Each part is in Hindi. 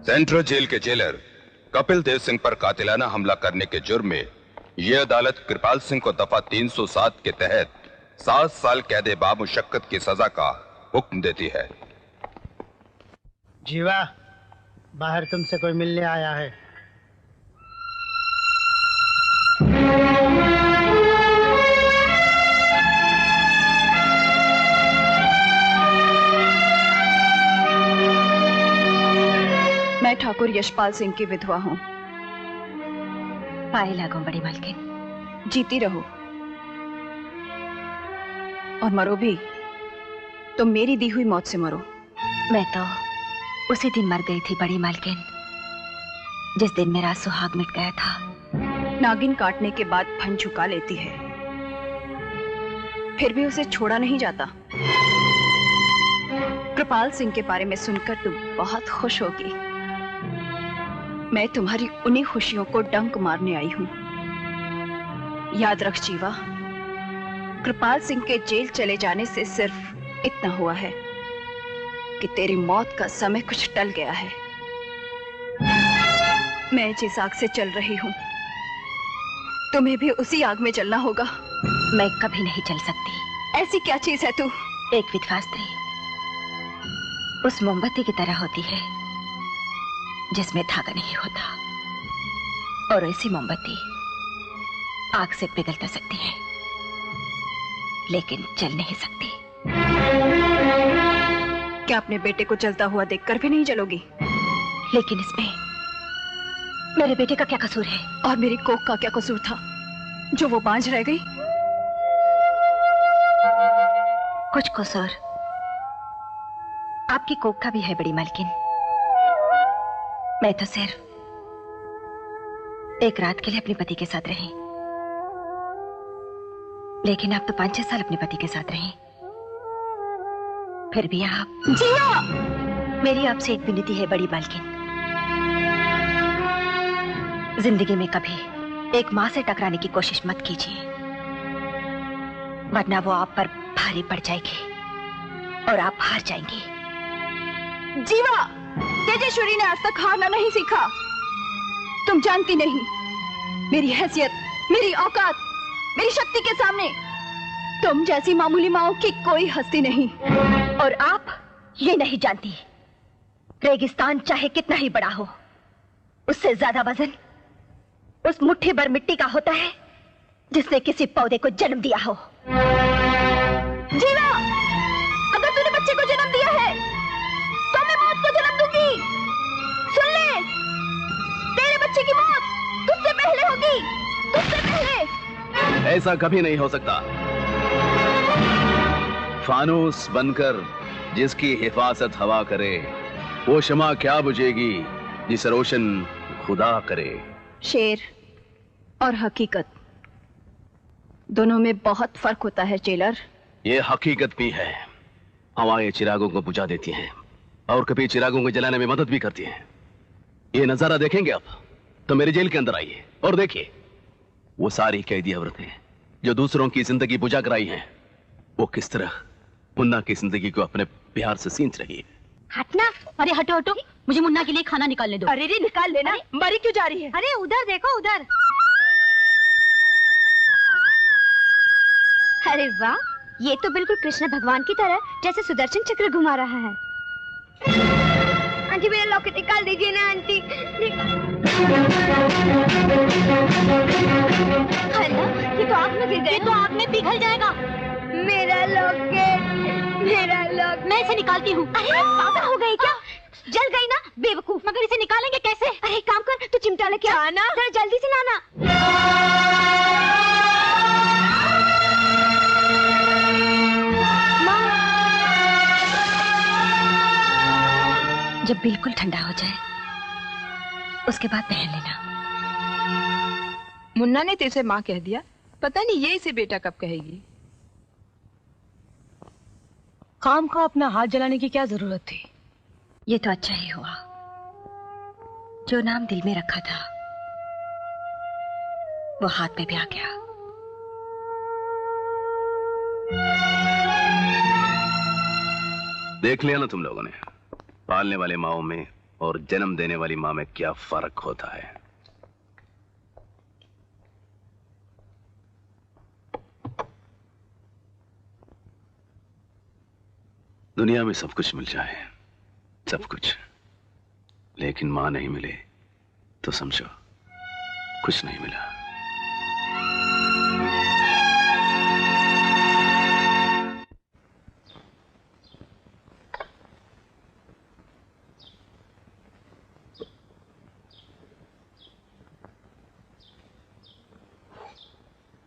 सेंट्रल जेल के जेलर कपिल देव सिंह पर कातिलाना हमला करने के जुर्म में यह अदालत कृपाल सिंह को दफा 307 के तहत 7 साल कैद बामुशक्कत की सजा का हुक्म देती है। जीवा, बाहर तुमसे कोई मिलने आया है। मैं ठाकुर यशपाल सिंह की विधवा हूँ। पाए लागो बड़ी मालकिन। जीती रहो और मरो भी तो मेरी दी हुई मौत से मरो। मैं तो उसी दिन मर गई थी बड़ी मालकिन, जिस दिन मेरा सुहाग मिट गया था। नागिन काटने के बाद फन झुका लेती है, फिर भी उसे छोड़ा नहीं जाता। कृपाल सिंह के बारे में सुनकर तुम बहुत खुश होगी। मैं तुम्हारी उन्हीं खुशियों को डंक मारने आई हूं। याद रख जीवा, कृपाल सिंह के जेल चले जाने से सिर्फ इतना हुआ है कि तेरी मौत का समय कुछ टल गया है। मैं जिस आग से चल रही हूं, तुम्हें भी उसी आग में जलना होगा। मैं कभी नहीं चल सकती। ऐसी क्या चीज है तू? एक विधवा स्त्री उस मोमबत्ती की तरह होती है जिसमें धागा नहीं होता, और ऐसी मोमबत्ती आग से पिघल तो सकती है लेकिन जल नहीं सकती। क्या अपने बेटे को जलता हुआ देखकर भी नहीं जलोगी? लेकिन इसमें मेरे बेटे का क्या कसूर है? और मेरी कोख का क्या कसूर था जो वो बांझ रह गई? कुछ कसूर आपकी कोख का भी है बड़ी मालकिन। मैं तो सिर्फ एक रात के लिए अपने पति के साथ रही, लेकिन आप तो 5-6 साल अपने पति के साथ रही। फिर भी आप जिया! मेरी आपसे एक विनती है बड़ी मालकिन, जिंदगी में कभी एक मां से टकराने की कोशिश मत कीजिए, वरना वो आप पर भारी पड़ जाएगी और आप हार जाएंगी। जीवा, तेजेश्वरी ने आज तक हारना नहीं सीखा। तुम जानती नहीं, मेरी हैसियत, मेरी औकात, मेरी शक्ति के सामने तुम जैसी मामूली माओ की कोई हस्ती नहीं। और आप ये नहीं जानती, रेगिस्तान चाहे कितना ही बड़ा हो, उससे ज्यादा वजन उस मुट्ठी भर मिट्टी का होता है जिसने किसी पौधे को जन्म दिया हो। जीवा, अगर तूने बच्चे को जन्म दिया है तो मैं मौत को जन्म दूंगी। सुन ले, तेरे बच्चे की मौत तुझसे पहले होगी, तुझसे पहले। ऐसा कभी नहीं हो सकता। फानूस बनकर जिसकी हिफाजत हवा करे, वो शमा क्या बुझेगी जिसे रोशन खुदा करे। शेर और हकीकत दोनों में बहुत फर्क होता है जेलर। ये हकीकत भी है, हवाएं चिरागों को बुझा देती हैं और कभी चिरागों को जलाने में मदद भी करती हैं। ये नजारा देखेंगे आप तो मेरे जेल के अंदर आइए और देखिए, वो सारी कैदी औरतें जो दूसरों की जिंदगी बुझा कर आई हैं, वो किस तरह मुन्ना की जिंदगी को अपने प्यार से सींच रही है। हटना! अरे हटो हटो, मुझे मुन्ना के लिए खाना निकालने दो। अरे रे, निकाल लेना। मरी क्यों जा रही है? अरे उधर देखो, उधर। अरे वाह, ये तो बिल्कुल कृष्ण भगवान की तरह जैसे सुदर्शन चक्र घुमा रहा है। आंटी, मेरा लॉकेट निकाल दीजिए ना आंटी। हेलो, ये तो आग में गिर गया। ये तो आग में पिघल जाएगा। मेरा लॉकेट, मेरा लॉकेट। मैं इसे निकालती हूँ। अरे पागल हो गई क्या? जल गई ना बेवकूफ। मगर इसे निकालेंगे कैसे? अरे एक काम कर, तू चिमटा लेके आना, जरा जल्दी से लाना। जब बिल्कुल ठंडा हो जाए उसके बाद पहन लेना। मुन्ना ने तेरे माँ कह दिया, पता नहीं ये इसे बेटा कब कहेगी। काम का अपना हाथ जलाने की क्या जरूरत थी? ये तो अच्छा ही हुआ, जो नाम दिल में रखा था वो हाथ में भी आ गया। देख लिया ना तुम लोगों ने, पालने वाले माओ में और जन्म देने वाली मां में क्या फर्क होता है। दुनिया में सब कुछ मिल जाए, सब कुछ, लेकिन मां नहीं मिले तो समझो कुछ नहीं मिला।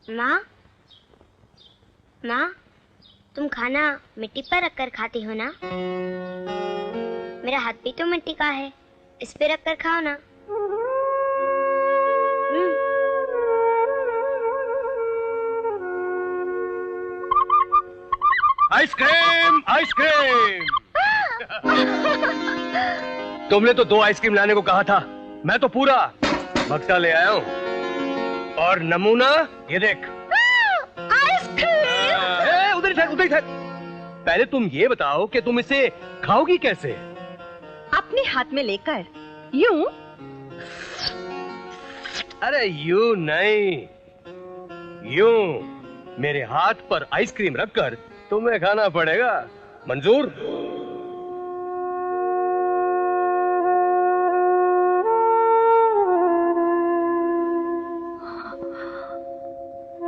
माँ, माँ, तुम खाना मिट्टी पर रखकर खाती हो ना? मेरा हाथ भी तो मिट्टी का है, इस पे रखकर खाओ ना। Ice cream, ice cream. तुमने तो 2 आइसक्रीम लाने को कहा था, मैं तो पूरा बक्सा ले आया हूँ। और नमूना ये देख। आइसक्रीम। उधर ही उधर ही। पहले तुम ये बताओ कि तुम इसे खाओगी कैसे? अपने हाथ में लेकर यूं? अरे यूं नहीं, यूं मेरे हाथ पर आइसक्रीम रखकर तुम्हें खाना पड़ेगा। मंजूर?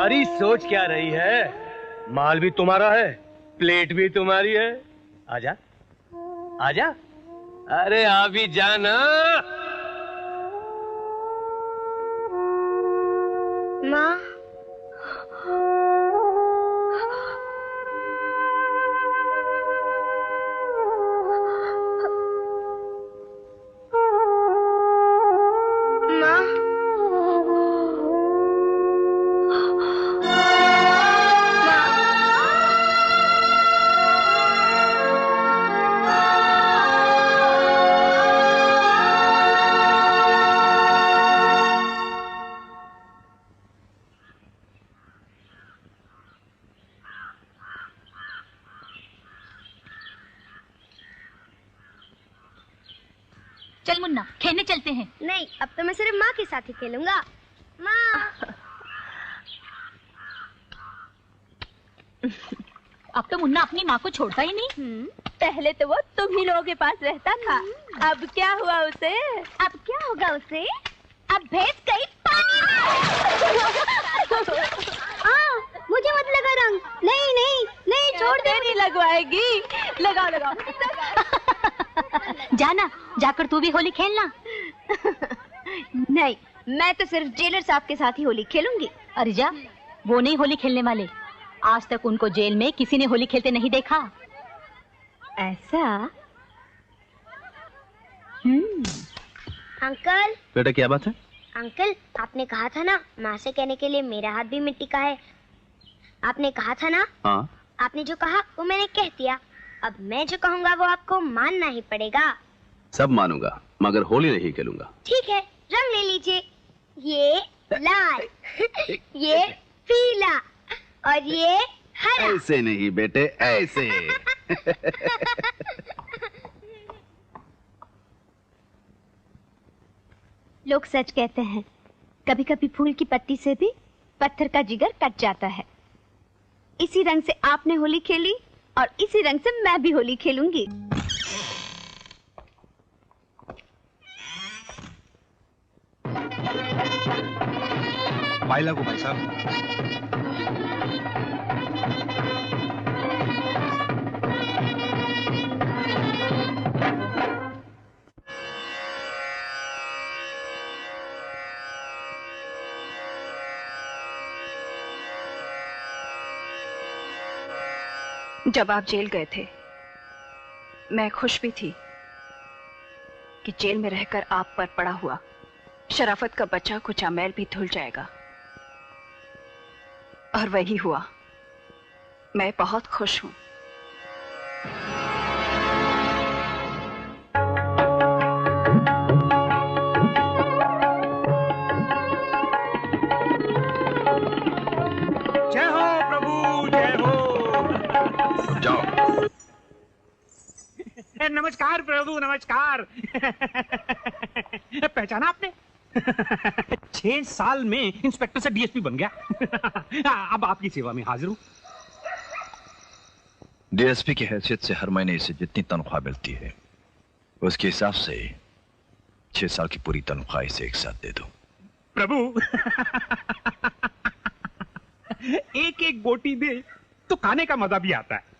अरे सोच क्या रही है? माल भी तुम्हारा है, प्लेट भी तुम्हारी है। आजा, आजा। अरे आ भी जाना। माँ, चल मुन्ना, खेलने चलते हैं। नहीं, अब तो मैं सिर्फ माँ के साथ ही खेलूंगा। माँ। अब तो मुन्ना अपनी माँ को छोड़ता ही नहीं। पहले तो वो तुम ही लोगों के पास रहता था, अब क्या हुआ उसे? अब क्या होगा उसे? अब भैंस गई पानी मुझे मत लगा रंग। नहीं नहीं नहीं, छोड़ दे। नहीं लगवाएगी। लगाओ लगाओ। जाना, जाकर तू भी होली खेलना। नहीं, मैं तो सिर्फ जेलर साहब के साथ ही होली खेलूंगी। अरे जा, वो नहीं होली खेलने वाले। आज तक उनको जेल में किसी ने होली खेलते नहीं देखा। ऐसा? अंकल। बेटा क्या बात है? अंकल, आपने कहा था ना माँ से कहने के लिए मेरा हाथ भी मिट्टी का है। आपने कहा था ना? हाँ। आपने जो कहा वो मैंने कह दिया। अब मैं जो कहूँगा वो आपको मानना ही पड़ेगा। सब मानूंगा, मगर होली नहीं खेलूंगा। ठीक है, रंग ले लीजिए। ये लाल, ये पीला और ये हरा। ऐसे नहीं बेटे, ऐसे। लोग सच कहते हैं, कभी कभी फूल की पत्ती से भी पत्थर का जिगर कट जाता है। इसी रंग से आपने होली खेली और इसी रंग से मैं भी होली खेलूंगी। पाई लागू भाई साहब। जब आप जेल गए थे, मैं खुश भी थी कि जेल में रहकर आप पर पड़ा हुआ शराफत का बचा कुचा मैल भी धुल जाएगा। और वही हुआ। मैं बहुत खुश हूं। जय हो प्रभु, जय हो। जाओ। नमस्कार प्रभु, नमस्कार। पहचाना आपने? 6 साल में इंस्पेक्टर से डीएसपी बन गया। अब आपकी सेवा में हाजिर हूं। डीएसपी की हैसियत से हर महीने इसे जितनी तनख्वाह मिलती है उसके हिसाब से 6 साल की पूरी तनख्वाह इसे एक साथ दे दो। प्रभु, एक एक बोटी दे तो खाने का मजा भी आता है।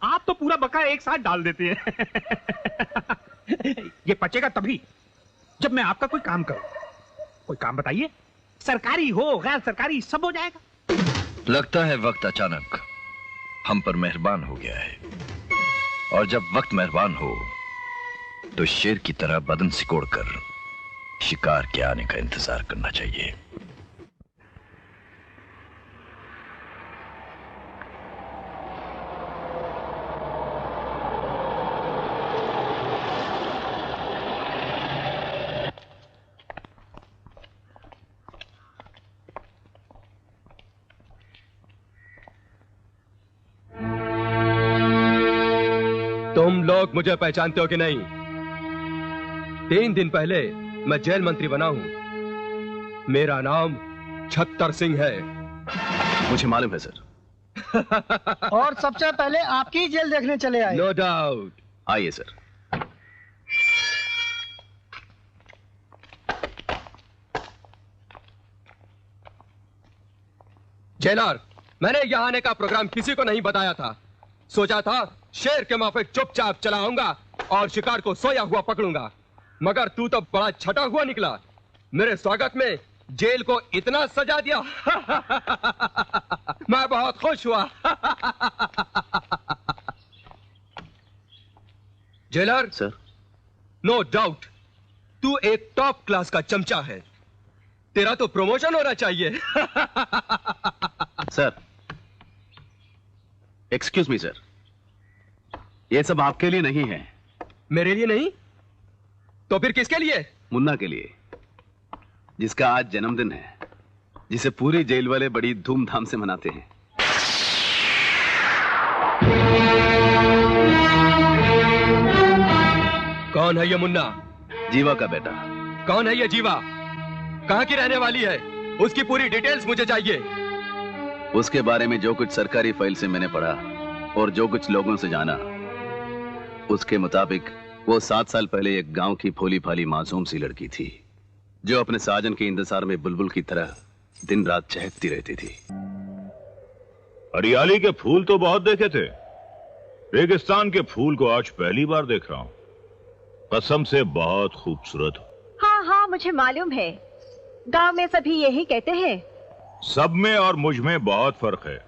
आप तो पूरा बका एक साथ डाल देते हैं। ये पचेगा तभी जब मैं आपका कोई काम करूं। कोई काम बताइए, सरकारी हो गैर सरकारी सब हो जाएगा। लगता है वक्त अचानक हम पर मेहरबान हो गया है, और जब वक्त मेहरबान हो तो शेर की तरह बदन सिकोड़कर शिकार के आने का इंतजार करना चाहिए। तुम लोग मुझे पहचानते हो कि नहीं? 3 दिन पहले मैं जेल मंत्री बना हूं। मेरा नाम छत्तर सिंह है। मुझे मालूम है सर। और सबसे पहले आपकी जेल देखने चले आए। No doubt. आइए सर। जेलर, मैंने यहाँ आने का प्रोग्राम किसी को नहीं बताया था। सोचा था शेर के माफिक चुपचाप चला आऊंगा और शिकार को सोया हुआ पकड़ूंगा, मगर तू तो बड़ा छटा हुआ निकला। मेरे स्वागत में जेल को इतना सजा दिया। मैं बहुत खुश हुआ। जेलर सर, नो डाउट तू एक टॉप क्लास का चमचा है। तेरा तो प्रमोशन होना चाहिए। सर, एक्सक्यूज मी सर, ये सब आपके लिए नहीं है। मेरे लिए नहीं तो फिर किसके लिए? मुन्ना के लिए, जिसका आज जन्मदिन है, जिसे पूरी जेल वाले बड़ी धूमधाम से मनाते हैं। कौन है ये मुन्ना? जीवा का बेटा। कौन है ये जीवा? कहां की रहने वाली है? उसकी पूरी डिटेल्स मुझे चाहिए। उसके बारे में जो कुछ सरकारी फाइल से मैंने पढ़ा और जो कुछ लोगों से जाना, उसके मुताबिक वो 7 साल पहले एक गांव की भोली भाली मासूम सी लड़की थी जो अपने साजन के इंतजार में बुलबुल की तरह दिन रात चहकती रहती थी। हरियाली के फूल तो बहुत देखे थे, रेगिस्तान के फूल को आज पहली बार देख रहा हूं। कसम से बहुत खूबसूरत। हाँ हाँ, मुझे मालूम है। गांव में सभी यही कहते हैं। सब में और मुझ में बहुत फर्क है।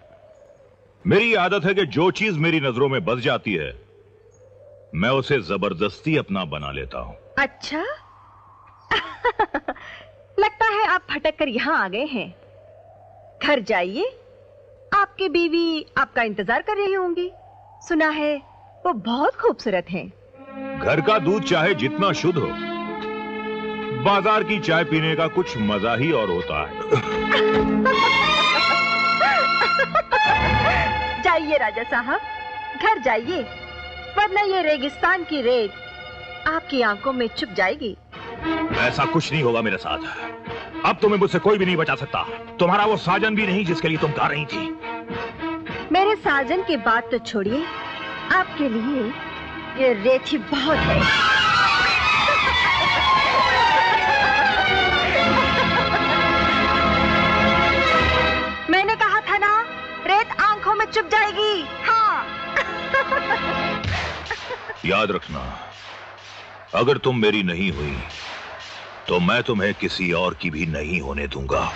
मेरी आदत है कि जो चीज मेरी नजरों में बस जाती है मैं उसे जबरदस्ती अपना बना लेता हूं। अच्छा। लगता है आप भटक कर यहाँ आ गए हैं। घर जाइए, आपकी बीवी आपका इंतजार कर रही होंगी। सुना है वो बहुत खूबसूरत हैं। घर का दूध चाहे जितना शुद्ध हो, बाजार की चाय पीने का कुछ मजा ही और होता है। जाइए राजा साहब, घर जाइए, वरना ये रेगिस्तान की रेत आपकी आंखों में छुप जाएगी। ऐसा कुछ नहीं होगा मेरे साथ। अब तुम्हें मुझसे कोई भी नहीं बचा सकता। तुम्हारा वो साजन भी नहीं जिसके लिए तुम गा रही थी। मेरे साजन की बात तो छोड़िए, आपके लिए ये रेत ही बहुत है। मैंने कहा था ना, रेत आंखों में चुप जाएगी। हाँ। याद रखना, अगर तुम मेरी नहीं हुई तो मैं तुम्हें किसी और की भी नहीं होने दूंगा।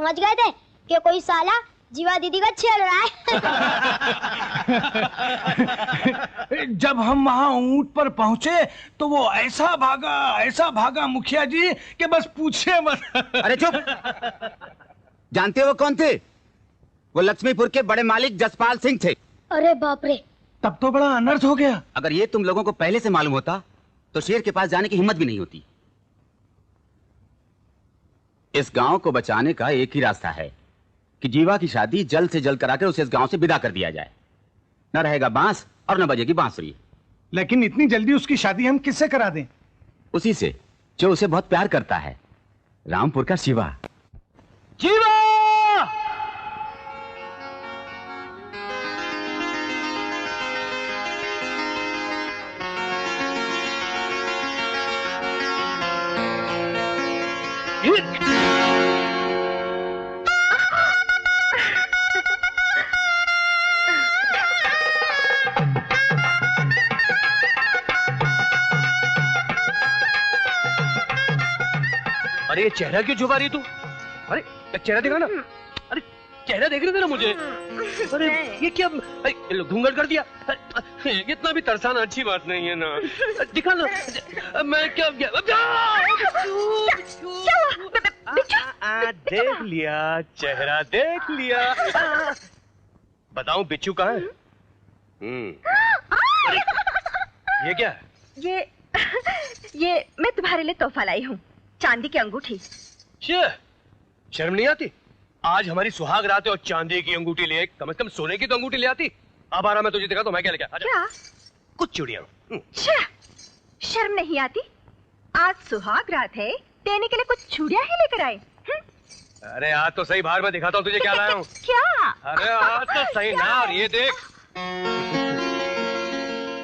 समझ गए थे कि कोई साला जीवा दीदी का छेड़ रहा है। जब हम वहाँ ऊंट पर पहुँचे तो वो ऐसा भागा मुखिया जी कि बस पूछे मत। अरे चुप। जानते हो वो कौन थे? वो लक्ष्मीपुर के बड़े मालिक जसपाल सिंह थे। अरे बाप रे, तब तो बड़ा अनर्थ हो गया। अगर ये तुम लोगों को पहले से मालूम होता तो शेर के पास जाने की हिम्मत भी नहीं होती। इस गांव को बचाने का एक ही रास्ता है कि जीवा की शादी जल्द से जल्द कराकर उसे इस गांव से विदा कर दिया जाए। न रहेगा बांस और न बजेगी बांसुरी। लेकिन इतनी जल्दी उसकी शादी हम किससे करा दें? उसी से जो उसे बहुत प्यार करता है, रामपुर का शिवा। जीवा! अरे ये चेहरा क्यों छुपा रही तू? अरे चेहरा दिखा ना। अरे चेहरा देख रहे थे ना मुझे। अरे ये क्या घूंघट कर दिया? इतना भी तरसाना अच्छी बात नहीं है ना। दिखा ना। मैं क्या देख लिया, चेहरा देख लिया। बताऊं बिच्छू कहाँ है? ये क्या है? ये मैं तुम्हारे लिए तोहफा लाई हूँ, चांदी की अंगूठी। शर्म नहीं आती? आज हमारी सुहाग रात है और चांदी की अंगूठी ले, कम से कम सोने की तो अंगूठी ले आती। अब आ रहा मैं तुझे दिखा तो मैं क्या लेके आया? क्या? कुछ चूड़ियां। शर्म नहीं आती? आज सुहाग रात है, देने के लिए कुछ चूड़ियां ही लेकर आए। अरे आज तो सही, बाहर मैं दिखाता हूँ तुझे क्या लाया हूँ। क्या? अरे आज तो सही ना। और ये देख,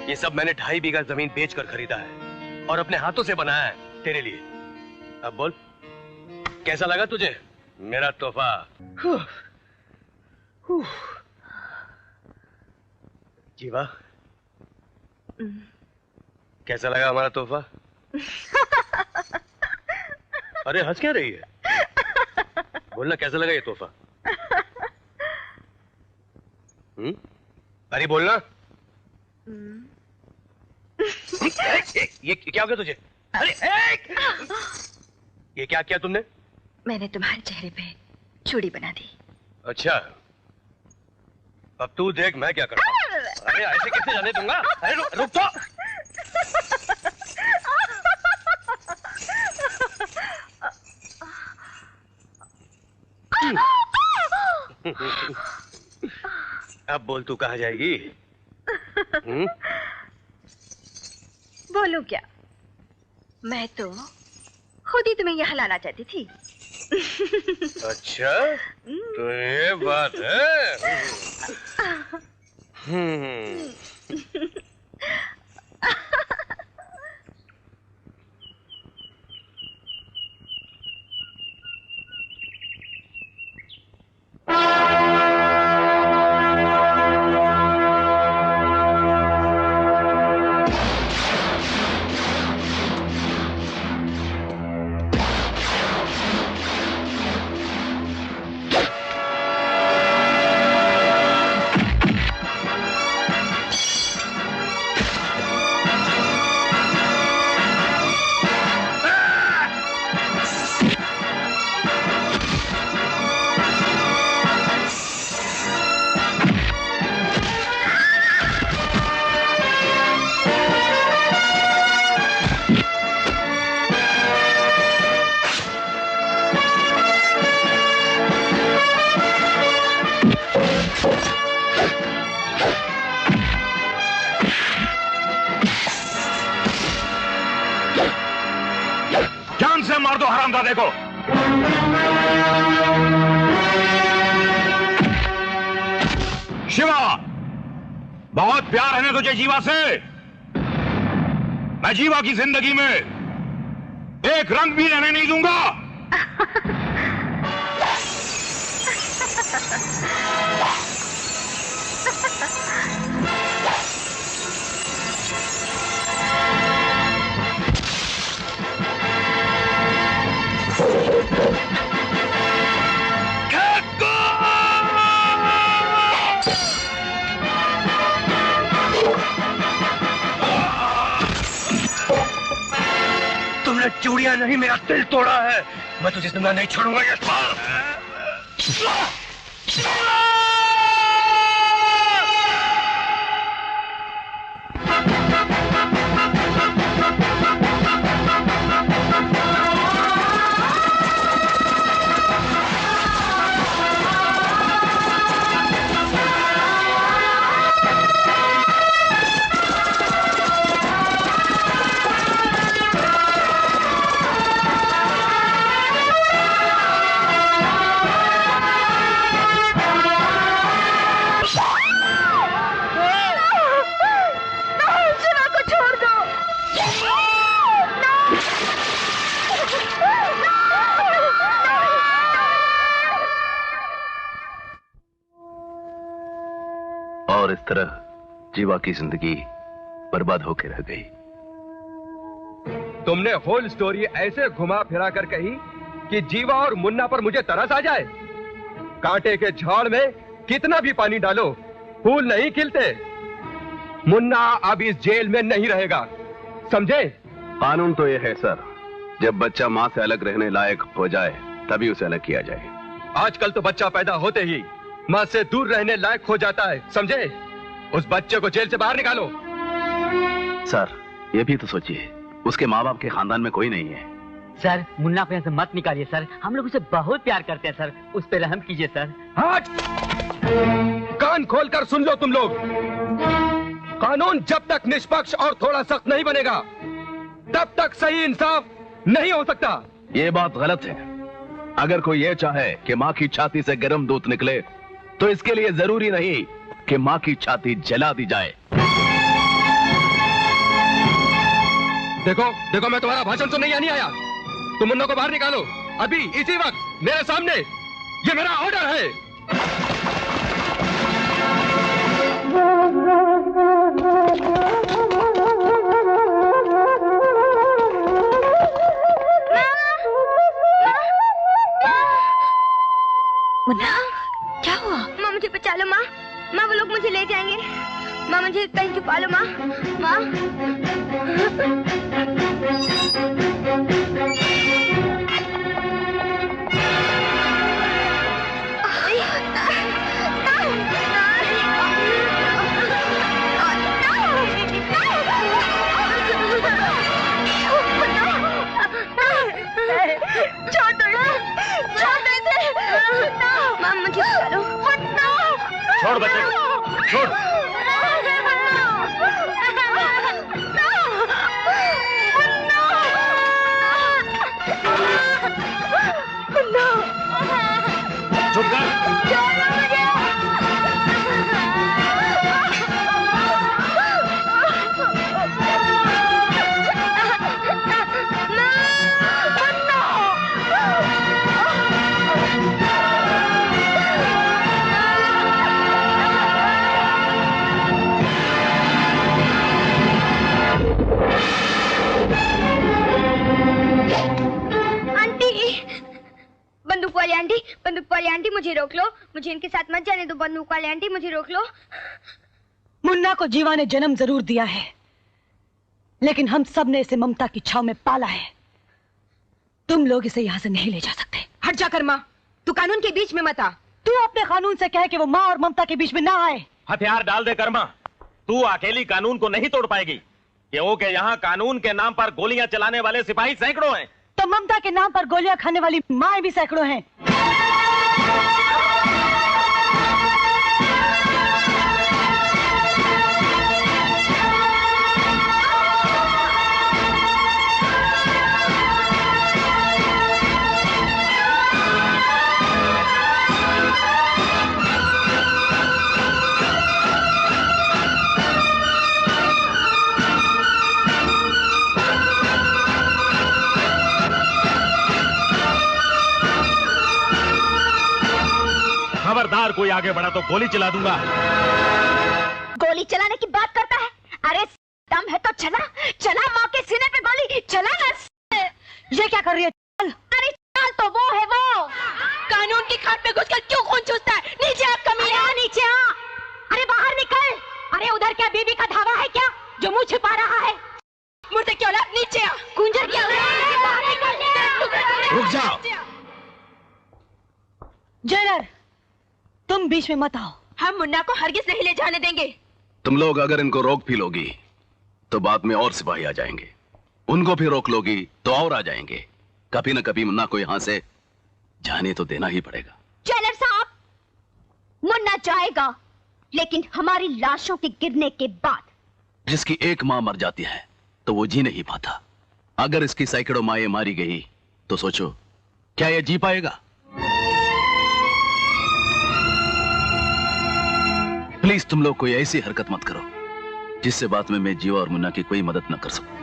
ये सब मैंने 2.5 बीघा जमीन बेचकर खरीदा है और अपने हाथों से बनाया है तेरे लिए। अब बोल, कैसा लगा तुझे मेरा तोहफा? जीवा, कैसा लगा हमारा तोहफा? अरे हंस क्या रही है? बोलना, कैसा लगा ये तोहफा? अरे बोलना। ये क्या हो गया तुझे? अरे ये क्या किया तुमने? मैंने तुम्हारे चेहरे पे चूड़ी बना दी। अच्छा, अब तू देख मैं क्या करता हूँ। अरे ऐसे कैसे जाने दूंगा? अरे रुक तो। अब बोल, तू कहाँ जाएगी? बोलूं क्या? मैं तो खुद ही तुम्हें यहाँ लाना चाहती थी। अच्छा, तो ये बात है। मार दो हरामजादे को। शिवा, बहुत प्यार है ना तुझे जीवा से? मैं जीवा की जिंदगी में एक रंग भी रहने नहीं दूंगा। तूने चूड़ियां नहीं मेरा दिल तोड़ा है। मैं तुझे जिंदा नहीं छोड़ूंगा यशपाल। और इस तरह जीवा की जिंदगी बर्बाद होकर रह गई। तुमने होल स्टोरी ऐसे घुमा फिरा कर कही कि जीवा और मुन्ना पर मुझे तरस आ जाए। कांटे के झाड़ में कितना भी पानी डालो फूल नहीं खिलते। मुन्ना अब इस जेल में नहीं रहेगा, समझे? कानून तो यह है सर, जब बच्चा मां से अलग रहने लायक हो जाए तभी उसे अलग किया जाए। आजकल तो बच्चा पैदा होते ही मां से दूर रहने लायक हो जाता है, समझे? उस बच्चे को जेल से बाहर निकालो। सर ये भी तो सोचिए, उसके माँ बाप के खानदान में कोई नहीं है। सर मुन्ना को यहाँ से मत निकालिए सर, हम लोग उसे बहुत प्यार करते हैं सर, उस पर रहम कीजिए सर। हाँ, कान खोलकर सुन लो तुम लोग। कानून जब तक निष्पक्ष और थोड़ा सख्त नहीं बनेगा तब तक सही इंसाफ नहीं हो सकता। ये बात गलत है। अगर कोई ये चाहे कि माँ की छाती से गर्म दूध निकले तो इसके लिए जरूरी नहीं कि माँ की छाती जला दी जाए। देखो देखो, मैं तुम्हारा भाषण सुनने यहाँ नहीं आया। तुम मुन्ना को बाहर निकालो अभी इसी वक्त मेरे सामने। ये मेरा ऑर्डर है। मुन्ना क्या हुआ? माँ मुझे बचा लो माँ। माँ वो लोग मुझे ले जाएंगे। माँ मुझे कहीं छुपा लो माँ। माँ माँ मुझे बचा लो। छोड़ बच्चे को, छोड़। चुप कर। बंदूक वाली आंटी मुझे रोक लो। मुझे इनके साथ मत जाने दो। बंदूक वाली आंटी मुझे रोक लो। मुन्ना को जीवा ने जन्म जरूर दिया है, लेकिन हम सब ने इसे ममता की छाव में पाला है। तुम लोग इसे यहाँ से नहीं ले जा सकते। हट जा कर माँ, तू कानून के बीच में मत आ। तू अपने कानून से कह कि वो माँ और ममता के बीच में ना आए। हथियार डाल दे कर्मा, तू अकेली कानून को नहीं तोड़ पाएगी, क्योंकि यहाँ कानून के नाम पर गोलियां चलाने वाले सिपाही सैकड़ों हैं। तो ममता के नाम पर गोलियां खाने वाली माँ भी सैकड़ों हैं। खबरदार कोई आगे बढ़ा तो गोली चला दूंगा। गोली चलाने की बात करता है? अरे दम है तो चला चला, माँ के सीने पे गोली चला ना। ये क्या कर रही है? अरे चल तो वो है वो। कानून की खाट में घुसकर क्यों खून चूसता है? नीचे आ कमीना, नीचे आ। अरे बाहर निकल। अरे उधर क्या बीबी का धावा है क्या जो मुंह छिपा रहा है? मुर्दे की औलाद नीचे आ। कुंजर की औलाद रुक जाओ। जेलर, तुम बीच में मत आओ। हम मुन्ना को हरगिज नहीं ले जाने देंगे। तुम लोग अगर इनको रोक भी लोगी तो बाद में और सिपाही आ जाएंगे, उनको भी रोक लोगी तो और आ जाएंगे। कभी न कभी मुन्ना को यहां से जाने तो देना ही पड़ेगा। जेलर साहब, मुन्ना जाएगा, लेकिन हमारी लाशों के गिरने के बाद। जिसकी एक मां मर जाती है तो वो जी नहीं पाता। अगर इसकी सैकड़ों माएं मारी गई तो सोचो क्या ये जी पाएगा? प्लीज तुम लोग कोई ऐसी हरकत मत करो जिससे बाद में मैं जीवा और मुन्ना की कोई मदद न कर सकूं।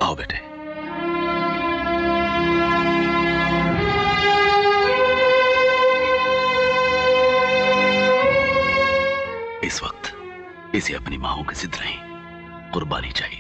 आओ बेटे। इस वक्त इसे अपनी मांओं की जिद नहीं, कुर्बानी चाहिए।